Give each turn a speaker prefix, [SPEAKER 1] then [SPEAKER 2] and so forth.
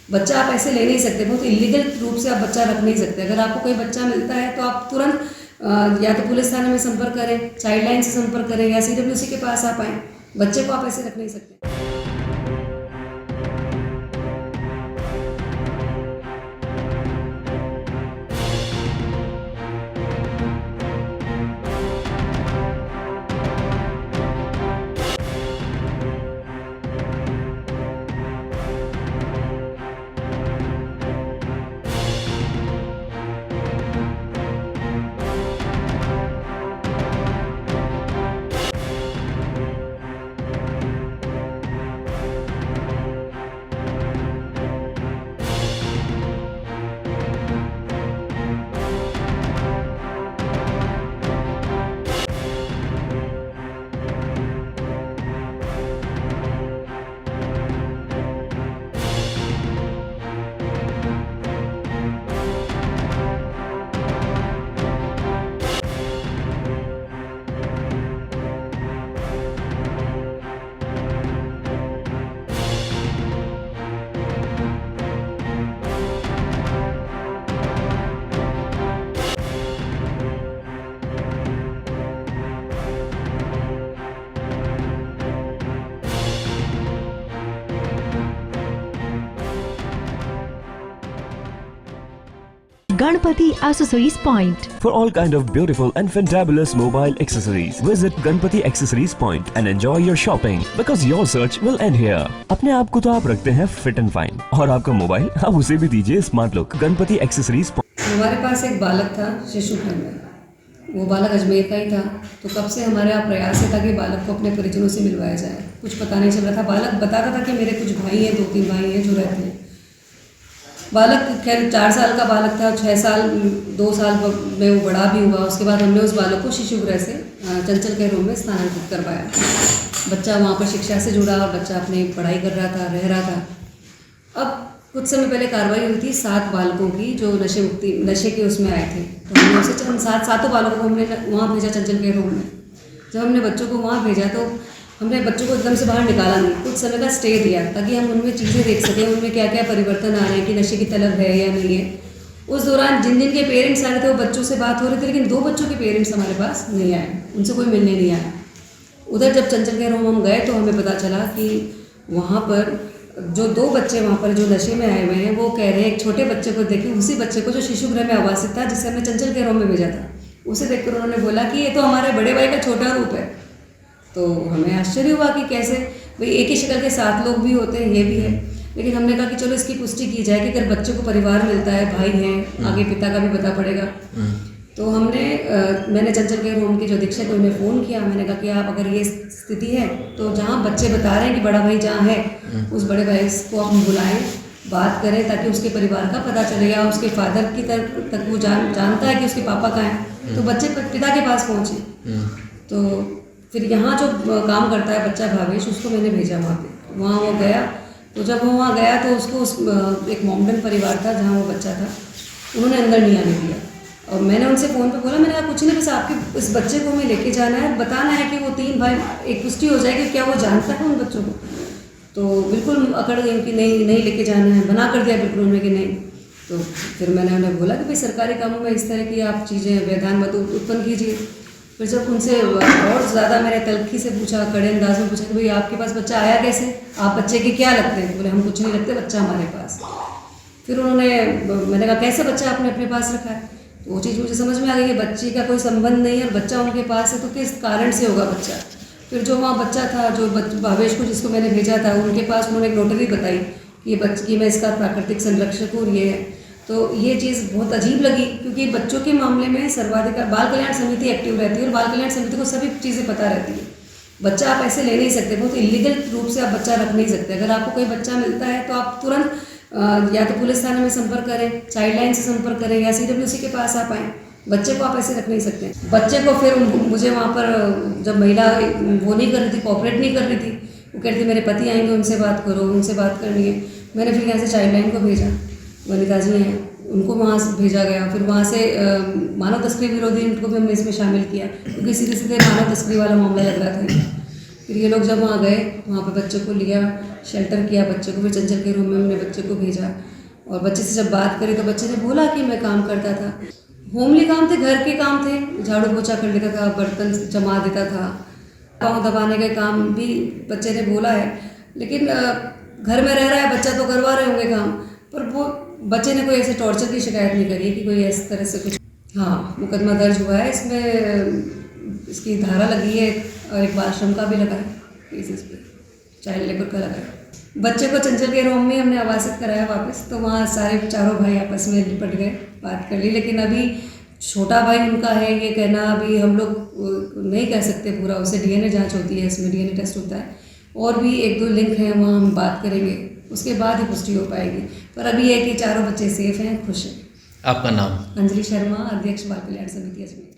[SPEAKER 1] बच्चा आप ऐसे ले नहीं सकते, बहुत इलीगल रूप से आप बच्चा रख नहीं सकते। अगर आपको कोई बच्चा मिलता है तो आप तुरंत या तो पुलिस थाने में संपर्क करें, चाइल्ड लाइन से संपर्क करें या CWC के पास आप आएँ। बच्चे को आप ऐसे रख नहीं सकते।
[SPEAKER 2] Ganpati Accessories Point.
[SPEAKER 3] For all kind of beautiful and fantabulous mobile accessories, visit Ganpati Accessories Point and enjoy your shopping because your search will end here. अपने आप को तो आप रखते हैं फिट एंड फाइन और आपका मोबाइल आप उसे भी दीजिए smart look. Ganpati accessories point.
[SPEAKER 1] हमारे पास एक बालक था शिशु गृह में, वो बालक अजमेर का ही था। तो कब से हमारे यहाँ प्रयास था कि बालक को अपने परिजनों से मिलवाया जाए। कुछ पता नहीं चल रहा था। बालक बताता था कि मेरे कुछ भाई हैं, 2-3 भाई हैं जो रहते हैं। बालक खैर 4 साल का बालक था, 6 साल 2 साल में वो बड़ा भी हुआ। उसके बाद हमने उस बालक को शिशु गृह से चंचल के रूम में स्थानांतरित करवाया। बच्चा वहाँ पर शिक्षा से जुड़ा और बच्चा अपनी पढ़ाई कर रहा था, रह रहा था। अब कुछ समय पहले कार्रवाई हुई थी 7 बालकों की जो नशे के उसमें आए थे। तो हमने उसे सातों बालकों को हमने वहाँ भेजा चंचल के रूम में। जब हमने बच्चों को वहाँ भेजा तो हमने बच्चों को एकदम से बाहर निकाला नहीं, कुछ समय का स्टे दिया ताकि हम उनमें चीज़ें देख सकें, उनमें क्या क्या परिवर्तन आ रहे हैं कि नशे की तलब है या नहीं है। उस दौरान जिन जिन के पेरेंट्स आ रहे थे वो बच्चों से बात हो रही थी, लेकिन 2 बच्चों के पेरेंट्स हमारे पास नहीं आए, उनसे कोई मिलने नहीं आया। उधर जब चंचल के रूम हम गए तो हमें पता चला कि वहाँ पर जो 2 बच्चे वहाँ पर जो नशे में आए हुए हैं वो कह रहे हैं, एक छोटे बच्चे को देखे, उसी बच्चे को जो शिशु गृह में आवासित था जिसे हमने चंचल के रूम में भेजा था, उसे देखकर उन्होंने बोला कि ये तो हमारे बड़े भाई का छोटा रूप है। तो हमें आश्चर्य हुआ कि कैसे भाई एक ही शक्ल के 7 लोग भी होते हैं, ये भी है। लेकिन हमने कहा कि चलो इसकी पुष्टि की जाए कि अगर बच्चों को परिवार मिलता है, भाई हैं, आगे पिता का भी पता पड़ेगा। तो मैंने चंचल के रूम के जो अधीक्षक है उन्हें फ़ोन किया। मैंने कहा कि आप अगर ये स्थिति है तो जहाँ बच्चे बता रहे हैं कि बड़ा भाई जहाँ है उस बड़े भाई को आप बुलाएं, बात करें ताकि उसके परिवार का पता चले या उसके फादर की तक वो जानता है कि उसके पापा कहाँ हैं, तो बच्चे पिता के पास पहुँचे। तो फिर यहाँ जो काम करता है बच्चा भावेश, उसको मैंने भेजा वहाँ पे। वहाँ वो गया, तो जब वो वहाँ गया तो उसको एक मोमडन परिवार था जहाँ वो बच्चा था, उन्होंने अंदर नहीं आने दिया। और मैंने उनसे फ़ोन पे बोला, मैंने कहा कुछ नहीं, बस आपके इस बच्चे को हमें लेके जाना है, बताना है कि वो 3 भाई, एक पुष्टि हो जाएगी क्या वो जानता है उन बच्चों को। तो बिल्कुल अकड़ गई कि नहीं लेके जाना है, मना कर दिया बिल्कुल उन्होंने कि नहीं। तो फिर मैंने उन्हें बोला कि भाई सरकारी कामों में इस तरह की आप चीज़ें व्यवधान मत उत्पन्न कीजिए। फिर जब उनसे और ज़्यादा मैंने तलखी से पूछा, कड़े अंदाज में पूछा कि भाई आपके पास बच्चा आया कैसे, आप बच्चे के क्या लगते हैं? बोले हम कुछ नहीं लगते, बच्चा हमारे पास। फिर मैंने कहा कैसे बच्चा आपने अपने पास रखा है? तो वो चीज़ मुझे समझ में आ गई कि बच्चे का कोई संबंध नहीं है और बच्चा उनके पास है, तो किस कारण से होगा बच्चा। फिर जो वहाँ बच्चा था, जो भावेश को जिसको मैंने भेजा था, उनके पास उन्होंने एक नोटरी बताई कि ये बच्चे की मैं इसका प्राकृतिक संरक्षक हूँ, ये है। तो ये चीज़ बहुत अजीब लगी क्योंकि बच्चों के मामले में सर्वाधिकार बाल कल्याण समिति एक्टिव रहती है और बाल कल्याण समिति को सभी चीज़ें पता रहती है। बच्चा आप ऐसे ले नहीं सकते, बहुत इलीगल रूप से आप बच्चा रख नहीं सकते। अगर आपको कोई बच्चा मिलता है तो आप तुरंत या तो पुलिस थाने में संपर्क करें, चाइल्ड लाइन से संपर्क करें या CWC के पास आप आएँ। बच्चे को आप ऐसे रख नहीं सकते। बच्चे को फिर मुझे वहाँ पर जब महिला वो नहीं कर रही थी, कोऑपरेट नहीं कर रही थी, वो कह रही थी मेरे पति आएंगे उनसे बात करो, उनसे बात करनी है। मैंने फिर यहाँ से चाइल्ड लाइन को भेजा, वनिता जी हैं, उनको वहाँ से भेजा गया। फिर वहाँ से मानव तस्करी विरोधी उनको भी हमने इसमें शामिल किया क्योंकि सीधे सीधे मानव तस्करी वाला मामला लग रहा था। फिर ये लोग जब वहाँ गए, वहाँ पे बच्चे को लिया, शेल्टर किया बच्चे को, फिर चंचल के रूम में हमने बच्चे को भेजा और बच्चे से जब बात करी तो बच्चे ने बोला कि मैं काम करता था। होमली काम थे, घर के काम थे, झाड़ू पोछा कर लेता था, बर्तन जमा देता था, पाँव दबाने के काम भी बच्चे ने बोला है। लेकिन घर में रह रहा है बच्चा तो करवा रहे होंगे काम, पर वो बच्चे ने कोई ऐसे टॉर्चर की शिकायत नहीं करी कि कोई इस तरह से कुछ। हाँ, मुकदमा दर्ज हुआ है, इसमें इसकी धारा लगी है और एक बाल श्रम का भी लगा है केसेस पे, चाइल्ड लेबर का लगा है। बच्चे को चंचल के रूम में हमने आवासित कराया वापस, तो वहाँ सारे चारों भाई आपस में लिपट गए, बात कर ली। लेकिन अभी छोटा भाई उनका है, ये कहना अभी हम लोग नहीं कह सकते पूरा, उसे डीएनए जांच होती है, इसमें डीएनए टेस्ट होता है और भी 1-2 लिंक हैं, वहाँ हम बात करेंगे, उसके बाद ही पुष्टि हो पाएगी। पर अभी है कि चारों बच्चे सेफ हैं, खुश हैं।
[SPEAKER 4] आपका नाम?
[SPEAKER 1] अंजलि शर्मा, अध्यक्ष बाल कल्याण समिति अजमेर।